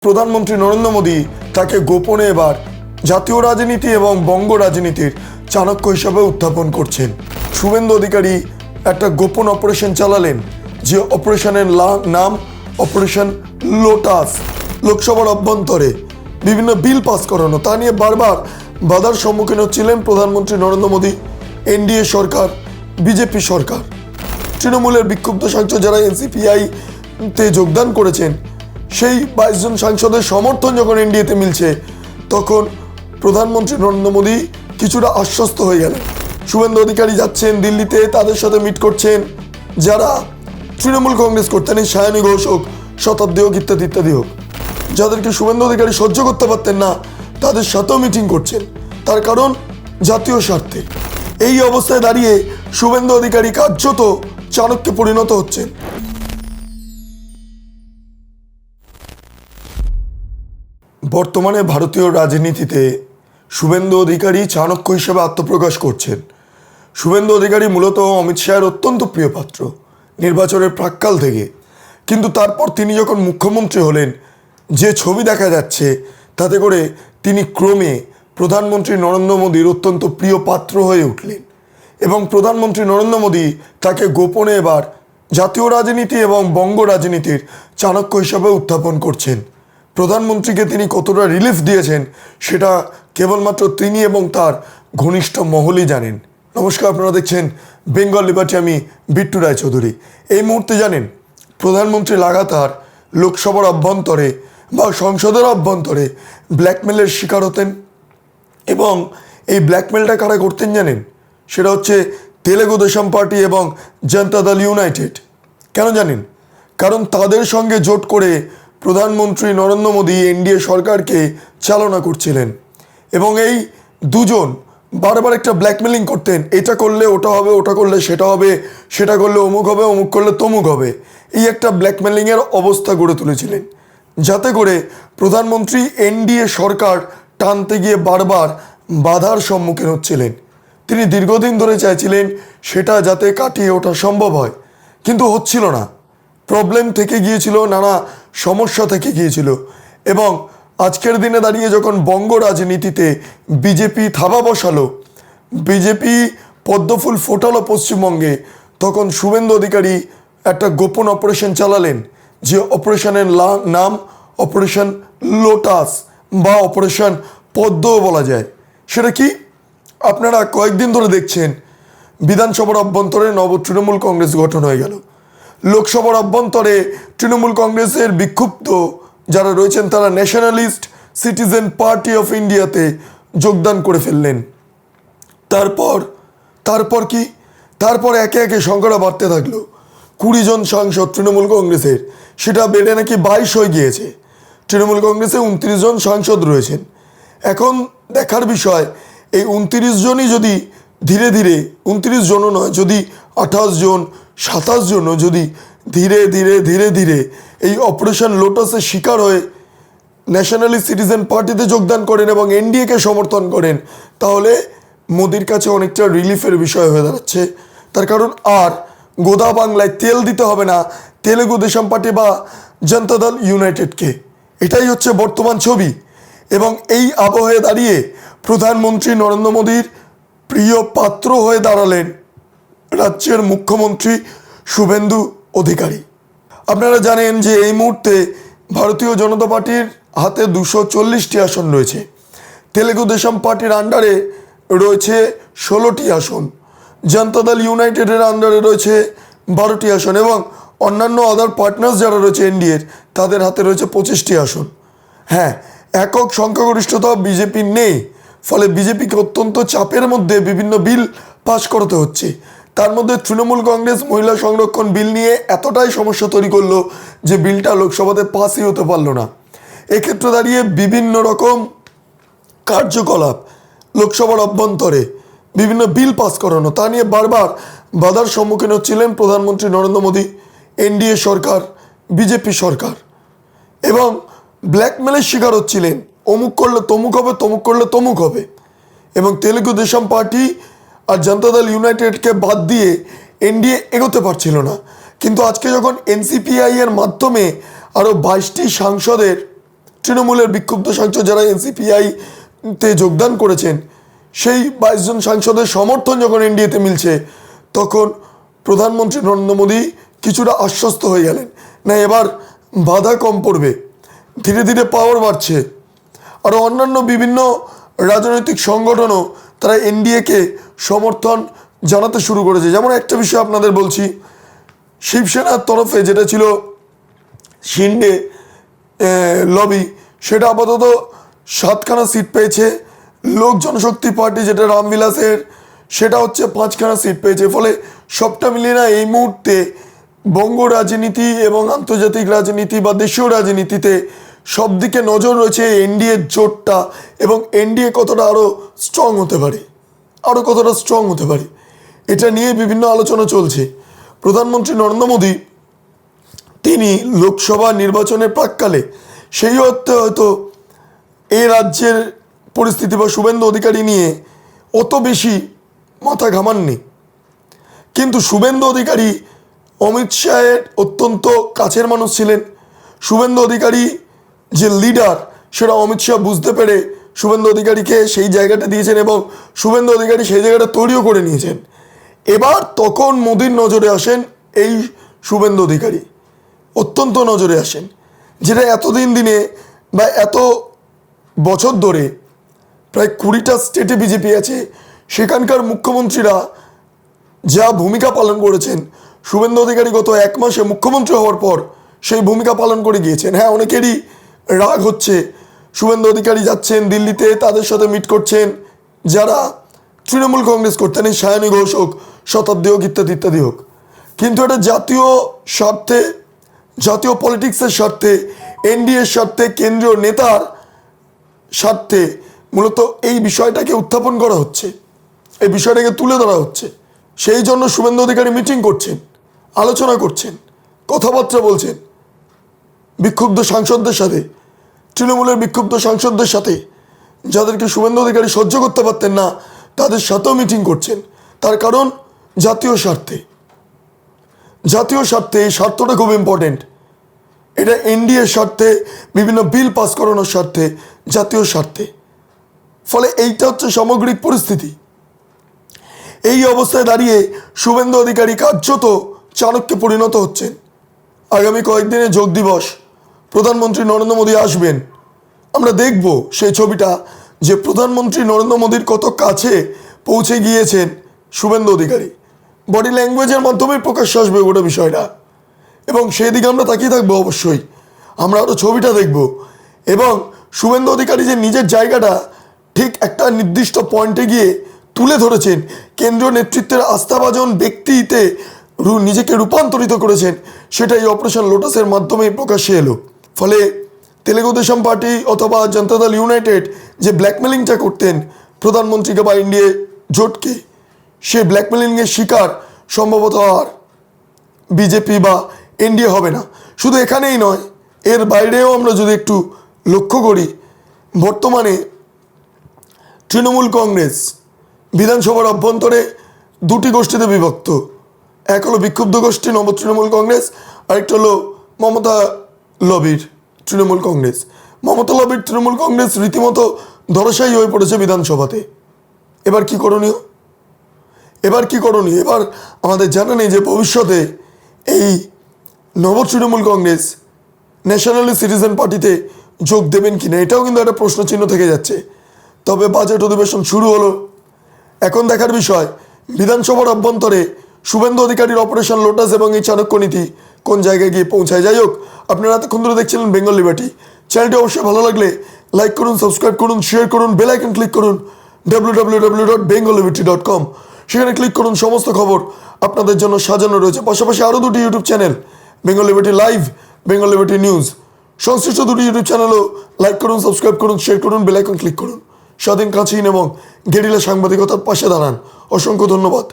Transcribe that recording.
প্রধানমন্ত্রী নরেন্দ্র মোদী তাকে গোপনে এবার জাতীয় রাজনীতি এবং বঙ্গ রাজনীতির চাণক্য হিসাবে উত্থাপন করছেন। শুভেন্দু অধিকারী একটা গোপন অপারেশন চালালেন, যে অপারেশনের নাম অপারেশন লোটাস। লোকসভার অভ্যন্তরে বিভিন্ন বিল পাস করানো, তা নিয়ে বারবার বাধার সম্মুখীন হচ্ছিলেন প্রধানমন্ত্রী নরেন্দ্র মোদী, এনডিএ সরকার, বিজেপি সরকার। তৃণমূলের বিক্ষুব্ধ সাংসদ যারা এনসিপিআইতে যোগদান করেছেন, সেই 22 জন সাংসদের সমর্থন যখন এনডিএতে মিলছে, তখন প্রধানমন্ত্রী নরেন্দ্র মোদী কিছুটা আশ্বস্ত হয়ে গেলেন। শুভেন্দু অধিকারী যাচ্ছেন দিল্লিতে, তাদের সাথে মিট করছেন যারা তৃণমূল কংগ্রেস করতেন, এই সায়নী ঘোষ হোক, শতাব্দী হোক, ইত্যাদি ইত্যাদি হোক, যাদেরকে শুভেন্দু অধিকারী সহ্য করতে পারতেন না, তাদের সাথেও মিটিং করছেন। তার কারণ জাতীয় স্বার্থে। এই অবস্থায় দাঁড়িয়ে শুভেন্দু অধিকারী কার্যত চাণক্যে পরিণত হচ্ছেন। বর্তমানে ভারতীয় রাজনীতিতে শুভেন্দু অধিকারী চাণক্য হিসেবে আত্মপ্রকাশ করছেন। শুভেন্দু অধিকারী মূলত অমিত শাহের অত্যন্ত প্রিয় পাত্র নির্বাচনের প্রাক্কাল থেকে, কিন্তু তারপর তিনি যখন মুখ্যমন্ত্রী হলেন, যে ছবি দেখা যাচ্ছে তাতে করে তিনি ক্রমে প্রধানমন্ত্রী নরেন্দ্র মোদীর অত্যন্ত প্রিয় পাত্র হয়ে উঠলেন এবং প্রধানমন্ত্রী নরেন্দ্র মোদী তাকে গোপনে এবার জাতীয় রাজনীতি এবং বঙ্গ রাজনীতির চাণক্য হিসাবে উত্থাপন করছেন। প্রধানমন্ত্রীকে তিনি কতটা রিলিফ দিয়েছেন সেটা কেবলমাত্র তিনি এবং তার ঘনিষ্ঠ মহলই জানেন। নমস্কার, আপনারা দেখছেন বেঙ্গল লিবার্টি, আমি বিট্টু রায়চৌধুরী। এই মুহূর্তে জানেন, প্রধানমন্ত্রী লাগাতার লোকসভার অভ্যন্তরে বা সংসদের অভ্যন্তরে ব্ল্যাকমেলের শিকার হতেন, এবং এই ব্ল্যাকমেলটা কারা করতেন জানেন? সেটা হচ্ছে তেলেগু দেশম পার্টি এবং জনতা দল ইউনাইটেড। কেন জানেন? কারণ তাদের সঙ্গে জোট করে প্রধানমন্ত্রী নরেন্দ্র মোদী এনডিএ সরকারকে চালনা করছিলেন, এবং এই দুজন বারবার একটা ব্ল্যাকমেলিং করতেন। এটা করলে ওটা হবে, ওটা করলে সেটা হবে, সেটা করলে অমুক হবে, অমুক করলে তমুক হবে। এই একটা ব্ল্যাকমেলিংয়ের অবস্থা গড়ে তুলেছিলেন, যাতে করে প্রধানমন্ত্রী এনডিএ সরকার টানতে গিয়ে বারবার বাধার সম্মুখীন হচ্ছিলেন। তিনি দীর্ঘদিন ধরে চাইছিলেন সেটা যাতে কাটিয়ে ওঠা সম্ভব হয়, কিন্তু হচ্ছিল না। প্রবলেম থেকে গিয়েছিল, নানা সমস্যা থেকে গিয়েছিল, এবং আজকের দিনে দাঁড়িয়ে যখন বঙ্গ রাজনীতিতে বিজেপি থাবা বসালো, বিজেপি পদ্মফুল ফোটালো পশ্চিমবঙ্গে, তখন শুভেন্দু অধিকারী একটা গোপন অপারেশন চালালেন, যে অপারেশনের নাম অপারেশন লোটাস বা অপারেশন পদ্মও বলা যায়। সেটা কি? আপনারা কয়েকদিন ধরে দেখছেন বিধানসভার অভ্যন্তরে নব তৃণমূল কংগ্রেস গঠন হয়ে গেল। লোকসভার অভ্যন্তরে তৃণমূল কংগ্রেসের বিক্ষুব্ধ যারা রয়েছেন, তারা ন্যাশনালিস্ট সিটিজেন পার্টি অফ ইন্ডিয়াতে যোগদান করে ফেললেন। তারপর কি? তারপর একে একে সংখ্যাটা বাড়তে থাকলো। 20 জন সাংসদ তৃণমূল কংগ্রেসের, সেটা বেড়ে নাকি 22 হয়ে গিয়েছে। তৃণমূল কংগ্রেসে 29 জন সাংসদ রয়েছেন। এখন দেখার বিষয়, এই 29 জনই যদি ধীরে ধীরে, 29 জনও নয়, যদি 28 জন 27 জনও যদি ধীরে ধীরে ধীরে ধীরে এই অপারেশন লোটাসের শিকার হয়ে ন্যাশনালিস্ট সিটিজেন পার্টিতে যোগদান করেন এবং এনডিএকে সমর্থন করেন, তাহলে মোদির কাছে অনেকটা রিলিফের বিষয় হয়ে দাঁড়াচ্ছে। তার কারণ আর গোদা বাংলায় তেল দিতে হবে না তেলেগু দেশম পার্টি বা জনতা দল ইউনাইটেডকে। এটাই হচ্ছে বর্তমান ছবি, এবং এই আবহে দাঁড়িয়ে প্রধানমন্ত্রী নরেন্দ্র মোদীর প্রিয় পাত্র হয়ে দাঁড়ালেন রাজ্যের মুখ্যমন্ত্রী শুভেন্দু অধিকারী। আপনারা জানেন যে এই মুহূর্তে ভারতীয় জনতা পার্টির হাতে 240টি আসন রয়েছে, তেলেগু দেশম পার্টির আন্ডারে রয়েছে 16টি আসন, জনতা দল ইউনাইটেডের আন্ডারে রয়েছে 12টি আসন, এবং অন্যান্য আদার পার্টনার্স যারা রয়েছে এনডিএর, তাদের হাতে রয়েছে 25টি আসন। হ্যাঁ, একক সংখ্যাগরিষ্ঠতা বিজেপির নেই, ফলে বিজেপিকে অত্যন্ত চাপের মধ্যে বিভিন্ন বিল পাশ করাতে হচ্ছে। তার মধ্যে তৃণমূল কংগ্রেস মহিলা সংরক্ষণ বিল নিয়ে এতটাই সমস্যা তৈরি করলো যে বিলটা লোকসভাতে পাসই হতে পারলো না। এক্ষেত্রে দাঁড়িয়ে বিভিন্ন রকম কার্যকলাপ লোকসভার অভ্যন্তরে বিভিন্ন বিল পাস করানো, তা নিয়ে বারবার বাধার সম্মুখীন হচ্ছিলেন প্রধানমন্ত্রী নরেন্দ্র মোদী, এনডিএ সরকার, বিজেপি সরকার, এবং ব্ল্যাকমেলের শিকার হচ্ছিলেন। অমুক করলে তমুক হবে, তমুক করলে তমুক হবে, এবং তেলেগু দেশম পার্টি আর জনতা দল ইউনাইটেডকে বাদ দিয়ে এনডিএ এগোতে পারছিল না। কিন্তু আজকে যখন এনসিপিআই এর মাধ্যমে আরও 22টি সাংসদের তৃণমূলের বিক্ষুব্ধ সাংসদ যারা এনসিপিআইতে যোগদান করেছেন, সেই 22 জন সাংসদের সমর্থন যখন এনডিএতে মিলছে, তখন প্রধানমন্ত্রী নরেন্দ্র মোদী কিছুটা আশ্বস্ত হয়ে গেলেন, না এবার বাধা কম পড়বে, ধীরে ধীরে পাওয়ার বাড়ছে। আরও অন্যান্য বিভিন্ন রাজনৈতিক সংগঠনও তারা এনডিএকে সমর্থন জানাতে শুরু করেছে। যেমন একটা বিষয় আপনাদের বলছি, শিবসেনার তরফে যেটা ছিল শিন্ডে লবি, সেটা আপাতত 7খানা সিট পেয়েছে। লোক জনশক্তি পার্টি যেটা রামবিলাসের, সেটা হচ্ছে 5খানা সিট পেয়েছে। ফলে সবটা মিলিয়ে না এই মুহূর্তে বঙ্গ রাজনীতি এবং আন্তর্জাতিক রাজনীতি বা দেশীয় রাজনীতিতে সব দিকে নজর রয়েছে এনডিএর জোটটা, এবং এনডিএ কতটা আরও স্ট্রং হতে পারে, আরও কতটা স্ট্রং হতে পারে, এটা নিয়ে বিভিন্ন আলোচনা চলছে। প্রধানমন্ত্রী নরেন্দ্র মোদী তিনি লোকসভা নির্বাচনের প্রাক্কালে সেই অর্থে হয়তো এই রাজ্যের পরিস্থিতি বা শুভেন্দু অধিকারী নিয়ে অত বেশি মাথা ঘামাননি, কিন্তু শুভেন্দু অধিকারী অমিত শাহের অত্যন্ত কাছের মানুষ ছিলেন। শুভেন্দু অধিকারী যে লিডার সেটা অমিত শাহ বুঝতে পেরে শুভেন্দু অধিকারীকে সেই জায়গাটা দিয়েছেন, এবং শুভেন্দু অধিকারী সেই জায়গাটা তৈরিও করে নিয়েছেন। এবার তখন মোদির নজরে আসেন এই শুভেন্দু অধিকারী, অত্যন্ত নজরে আসেন, যেটা এতদিন দিনে বা এত বছর ধরে প্রায় 20টা স্টেটে বিজেপি আছে, সেখানকার মুখ্যমন্ত্রীরা যা ভূমিকা পালন করেছেন, শুভেন্দু অধিকারী গত 1 মাসে মুখ্যমন্ত্রী হওয়ার পর সেই ভূমিকা পালন করে গিয়েছেন। হ্যাঁ, অনেকেরই রাগ হচ্ছে, শুভেন্দু অধিকারী যাচ্ছেন দিল্লিতে, তাদের সাথে মিট করছেন যারা তৃণমূল কংগ্রেস করতেন, এই সায়নী ঘোষ হোক, শতাব্দী হোক, ইত্যাদি ইত্যাদি হোক, কিন্তু এটা জাতীয় স্বার্থে, জাতীয় পলিটিক্সের স্বার্থে, এনডিএর স্বার্থে, কেন্দ্রীয় নেতার স্বার্থে মূলত এই বিষয়টাকে উত্থাপন করা হচ্ছে, এই বিষয়টাকে তুলে ধরা হচ্ছে। সেই জন্য শুভেন্দু অধিকারী মিটিং করছেন, আলোচনা করছেন, কথাবার্তা বলছেন বিক্ষুব্ধ সাংসদদের সাথে, তৃণমূলের বিক্ষুব্ধ সাংসদদের সাথে, যাদেরকে শুভেন্দু অধিকারী সহ্য করতে পারতেন না, তাদের সাথেও মিটিং করছেন। তার কারণ জাতীয় স্বার্থে, জাতীয় স্বার্থে এই স্বার্থটা খুব ইম্পর্টেন্ট। এটা এনডিএর স্বার্থে, বিভিন্ন বিল পাস করানোর স্বার্থে, জাতীয় স্বার্থে। ফলে এইটা হচ্ছে সামগ্রিক পরিস্থিতি। এই অবস্থায় দাঁড়িয়ে শুভেন্দু অধিকারী কার্যত চাণক্যে পরিণত হচ্ছেন। আগামী কয়েকদিনে যোগ দিবস, প্রধানমন্ত্রী নরেন্দ্র মোদী আসবেন, আমরা দেখব সেই ছবিটা, যে প্রধানমন্ত্রী নরেন্দ্র মোদীর কত কাছে পৌঁছে গিয়েছেন শুভেন্দু অধিকারী। বডি ল্যাঙ্গুয়েজের মাধ্যমে প্রকাশ্যে আসবে গোটা বিষয়টা, এবং সেই দিকে আমরা তাকিয়ে থাকবো। অবশ্যই আমরা আরও ছবিটা দেখব, এবং শুভেন্দু অধিকারী যে নিজের জায়গাটা ঠিক একটা নির্দিষ্ট পয়েন্টে গিয়ে তুলে ধরেছেন, কেন্দ্রীয় নেতৃত্বের আস্থাভাজন ব্যক্তিতে নিজেকে রূপান্তরিত করেছেন, সেটা এই অপারেশন লোটাসের মাধ্যমে প্রকাশ্যে এলো। ফলে তেলেগু দেশম পার্টি অথবা জনতা দল ইউনাইটেড যে ব্ল্যাকমেলিংটা করতেন প্রধানমন্ত্রীকে বা এনডিএ জোটকে, সে ব্ল্যাকমেলিংয়ের শিকার সম্ভবত আর বিজেপি বা এনডিএ হবে না। শুধু এখানেই নয়, এর বাইরেও আমরা যদি একটু লক্ষ্য করি, বর্তমানে তৃণমূল কংগ্রেস বিধানসভার অভ্যন্তরে 2টি গোষ্ঠীতে বিভক্ত। এক হলো বিক্ষুব্ধ গোষ্ঠী নব তৃণমূল কংগ্রেস, আরেকটা হলো মমতা লবির তৃণমূল কংগ্রেস। মমতা লবির তৃণমূল কংগ্রেস রীতিমতো ধরাশায়ী হয়ে পড়েছে বিধানসভাতে। এবার কি করণীয়? এবার আমাদের জানা নেই যে ভবিষ্যতে এই নব তৃণমূল কংগ্রেস ন্যাশনালি সিটিজেন পার্টিতে যোগ দেবেন কিনা, এটাও কিন্তু একটা প্রশ্নচিহ্ন থেকে যাচ্ছে। তবে বাজেট অধিবেশন শুরু হলো, এখন দেখার বিষয় বিধানসভার অভ্যন্তরে শুভেন্দু অধিকারীর অপারেশন লোটাস এবং এই চাণক্য নীতি কোন জায়গায় গিয়ে পৌঁছায়। যাই হোক, আপনারা এতক্ষণ ধরে দেখছিলেন বেঙ্গল লিবার্টি। চ্যানেলটি অবশ্যই ভালো লাগলে লাইক করুন, সাবস্ক্রাইব করুন, শেয়ার করুন, বেল আইকন ক্লিক করুন www.bengalliberty.com, সেখানে ক্লিক করুন। সমস্ত খবর আপনাদের জন্য সাজানো রয়েছে। পাশাপাশি আরও 2টি YouTube channel, Bengal liberty live, Bengal liberty news, সংশ্লিষ্ট 2টি ইউটিউব চ্যানেলও লাইক করুন, সাবস্ক্রাইব করুন, শেয়ার করুন, বেল আইকন ক্লিক করুন। স্বাধীন, কাছেই এবং গেরিলা সাংবাদিকতার পাশে দাঁড়ান। অসংখ্য ধন্যবাদ।